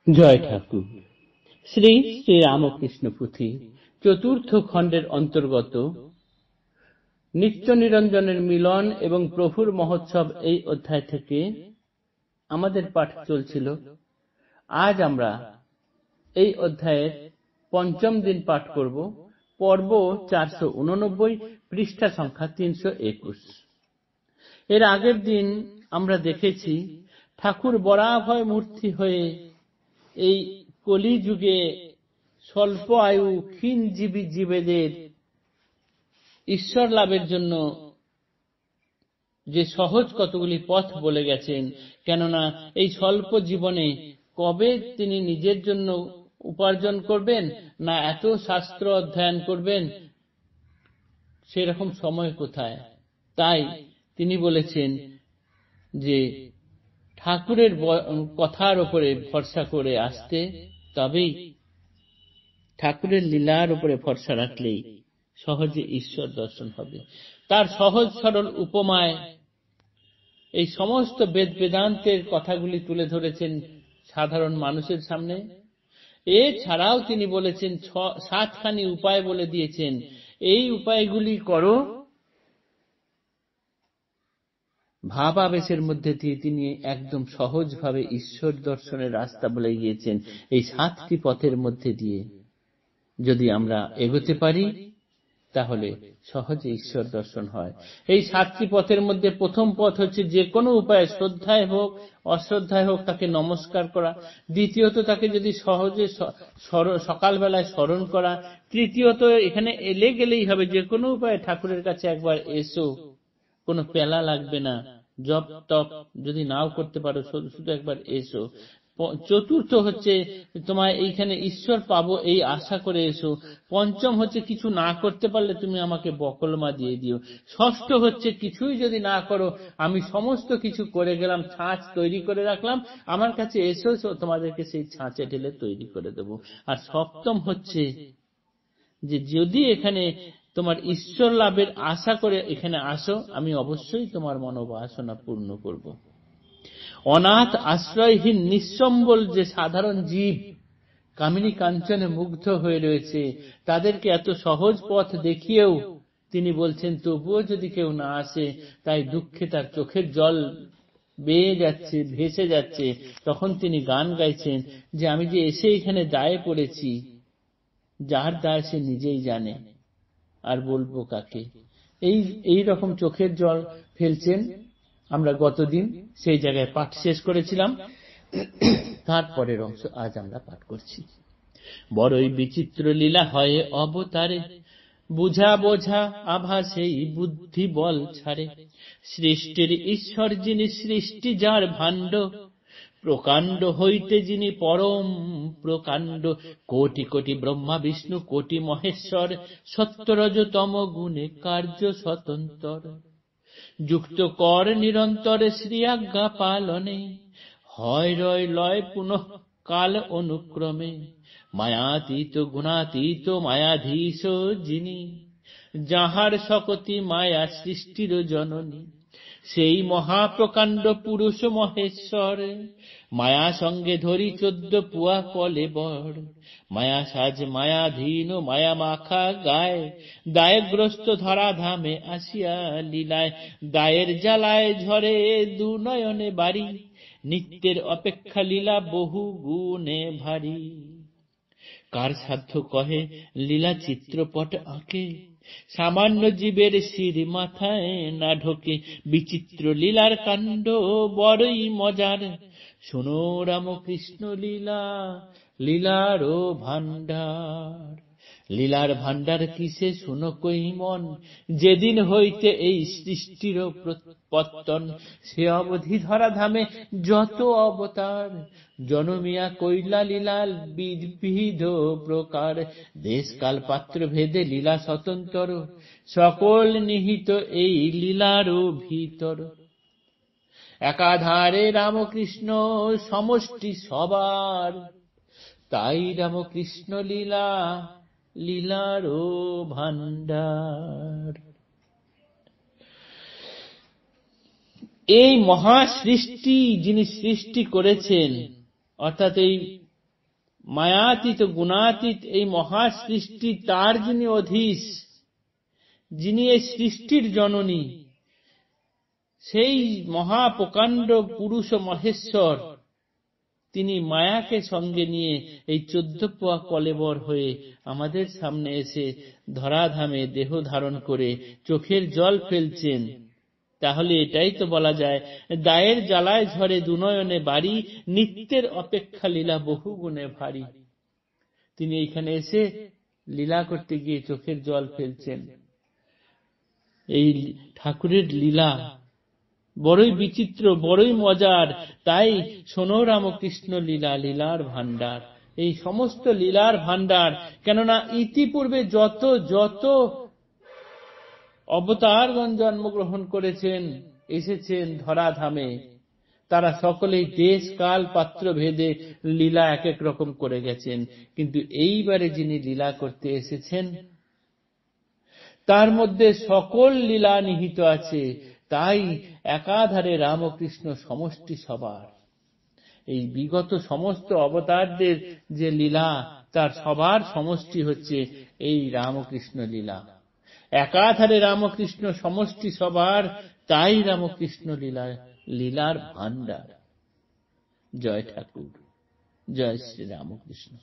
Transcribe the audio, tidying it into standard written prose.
জয় ঠাকুর। শ্রী শ্রী রামকৃষ্ণ পুঁথি চতুর্থ খণ্ডের অন্তর্গত নিত্য নিরঞ্জনের মিলন এবং প্রভুর মহোৎসব এই অধ্যায় থেকে আমাদের পাঠ চলছিল। আজ আমরা এই অধ্যায়ের পঞ্চম দিন পাঠ করব, পর্ব 489, পৃষ্ঠা সংখ্যা 321। এর আগের দিন আমরা দেখেছি ঠাকুর বরাভয় মূর্তি হয়ে এই কলিযুগে স্বল্প আয়ু ক্ষীণজীবী জীবেদের ঈশ্বর লাভের জন্য যে সহজ কতগুলি পথ বলে গেছেন। কেননা এই স্বল্প জীবনে কবে তিনি নিজের জন্য উপার্জন করবেন, না এত শাস্ত্র অধ্যয়ন করবেন, সেরকম সময় কোথায়। তাই তিনি বলেছেন যে ঠাকুরের কথার উপরে ভরসা করে আসতে, তবেই ঠাকুরের লীলার উপরে ভরসা রাখলেই সহজে ঈশ্বর দর্শন হবে। তার সহজ সরল উপমায় এই সমস্ত বেদ বেদান্তের কথাগুলি তুলে ধরেছেন সাধারণ মানুষের সামনে। এছাড়াও তিনি বলেছেন 7খানি উপায় বলে দিয়েছেন, এই উপায়গুলি করো। ভাবাবেশের মধ্যে দিয়ে তিনি একদম সহজভাবে ঈশ্বর দর্শনের রাস্তা বলে গিয়েছেন। এই 7টি পথের মধ্যে দিয়ে যদি আমরা এগোতে পারি তাহলে সহজে ঈশ্বর দর্শন হয়। এই 7টি পথের মধ্যে প্রথম পথ হচ্ছে যে কোনো উপায়ে, শ্রদ্ধায় হোক অশ্রদ্ধায় হোক, তাকে নমস্কার করা। দ্বিতীয়ত, তাকে যদি সহজে সকালবেলায় স্মরণ করা। তৃতীয়ত, এখানে এলে গেলেই হবে, যে কোনো উপায়ে ঠাকুরের কাছে একবার এসো, কোনো পেলা লাগবে না। জপ তপ যদি নাও করতে পারো, শুধু একবার এসো। চতুর্থ হচ্ছে তোমায় এইখানে ঈশ্বর পাবো এই আশা করে এসো। পঞ্চম হচ্ছে কিছু না করতে পারলে তুমি আমাকে বকলমা দিয়ে দিও। ষষ্ঠ হচ্ছে কিছুই যদি না করো, আমি সমস্ত কিছু করে গেলাম, ছাঁচ তৈরি করে রাখলাম, আমার কাছে এসো, তোমাদেরকে সেই ছাঁচে ঢেলে তৈরি করে দেব। আর সপ্তম হচ্ছে যে যদি এখানে তোমার ঈশ্বর লাভের আশা করে এখানে আসো, আমি অবশ্যই তোমার মনোবাসনা পূর্ণ করব। অনাথ আশ্রয়হীন নিঃসম্বল যে সাধারণ জীব কামিনী কাঞ্চনে মুগ্ধ হয়ে রয়েছে, তাদেরকে এত সহজ পথ দেখিয়েও তিনি বলছেন তবুও যদি কেউ না আসে, তাই দুঃখে তার চোখের জল বেয়ে যাচ্ছে, ভেসে যাচ্ছে। তখন তিনি গান গাইছেন যে আমি যে এসে এখানে দায়ে পড়েছি, যার দায় সে নিজেই জানে, আর বলবো কাকে। এই রকম চোখের জল ফেলছেন। আমরা গতদিন সেই জায়গায় পাঠ শেষ করেছিলাম। তারপরের অংশ আজ আমরা পাঠ করছি। বড়ই বিচিত্র লীলা হয় অবতারে, বুঝা বোঝা আভাসেই বুদ্ধি বল ছাড়ে। সৃষ্টির ঈশ্বর যিনি, সৃষ্টি যার ভাণ্ড, প্রকাণ্ড হইতে যিনি পরম প্রকাণ্ড। কোটি কোটি ব্রহ্মা বিষ্ণু কোটি মহেশ্বর, সত্যরজতম গুণে কার্য স্বতন্ত্র। যুক্ত কর নিরন্তরে শ্রী আজ্ঞা পালনে, হয় রয় লয় পুনঃ কাল অনুক্রমে। মায়াতীত গুণাতীত মায়াধীশ যিনি, যাহার সকতি মায়া সৃষ্টির জননী। সেই মহাপ্রকাণ্ড পুরুষ মহেশ্বর, মায়া সঙ্গে ধরি 14 পুয়া কলেবর। মায়া সাজ মায়াধীন মায়া মাখা গায়, দায়গ্রস্ত ধরা ধামে আসিয়া লীলায়। দায়ের জ্বালায় ঝরে দু নয়নে বাড়ি, নিত্যের অপেক্ষা লীলা বহু গুণে ভারী। কার সাধ্য কহে লীলা চিত্রপট আঁকে, সামান্য জীবের শির মাথায় না ঢোকে। বিচিত্র লীলার কাণ্ড বড়ই মজার, শোনো রামকৃষ্ণ লীলা, লীলারও ভাণ্ডার। লীলার ভাণ্ডার কিসে শুনো কই মন, যেদিন হইতে এই সৃষ্টির পত্তন। সে অবধি ধরা ধামে যত অবতার, জনমিয়া কইলা লীলাল বিবিধ প্রকার। দেশ কাল পাত্র ভেদে লীলা স্বতন্ত্র, সকল নিহিত এই লীলার ভিতর। একাধারে রামকৃষ্ণ সমষ্টি সবার, তাই রামকৃষ্ণ লীলা, লীলারও ভাণ্ডার। এই মহা সৃষ্টি যিনি সৃষ্টি করেছেন, অর্থাৎ এই মায়াতীত গুণাতীত এই মহাসৃষ্টি তার যিনি অধীশ, যিনি এই সৃষ্টির জননী, সেই মহাপ্রকাণ্ড পুরুষ মহেশ্বর, তিনি মায়াকে সঙ্গে নিয়ে এই 14 পোয়া কলেবর হয়ে আমাদের সামনে এসে ধরাধামে দেহ ধারণ করে চোখের জল ফেলছেন। তাহলে এটাই তো বলা যায়, দায়ের জ্বালায় ঝরে দুনয়নে বাড়ি, নিত্যের অপেক্ষা লীলা বহু গুণে ভারী। তিনি এইখানে এসে লীলা করতে গিয়ে চোখের জল ফেলছেন। এই ঠাকুরের লীলা বড়ই বিচিত্র, বড়ই মজার। তাই শোনো রামকৃষ্ণ লীলা, লীলার ভান্ডার। এই সমস্ত লীলার ভান্ডার, কেননা ইতিপূর্বে যত যত অবতারগণ জন্মগ্রহণ করেছেন, এসেছেন ধরাধামে, তারা সকলেই দেশ কাল পাত্র ভেদে লীলা এক এক রকম করে গেছেন। কিন্তু এইবারে যিনি লীলা করতে এসেছেন, তার মধ্যে সকল লীলা নিহিত আছে। তাই একাধারে রামকৃষ্ণ সমষ্টি সবার। এই বিগত সমস্ত অবতারদের যে লীলা, তার সবার সমষ্টি হচ্ছে এই রামকৃষ্ণ লীলা। একাধারে রামকৃষ্ণ সমষ্টি সবার, তাই রামকৃষ্ণ লীলা, লীলার ভান্ডার। জয় ঠাকুর, জয় শ্রী রামকৃষ্ণ।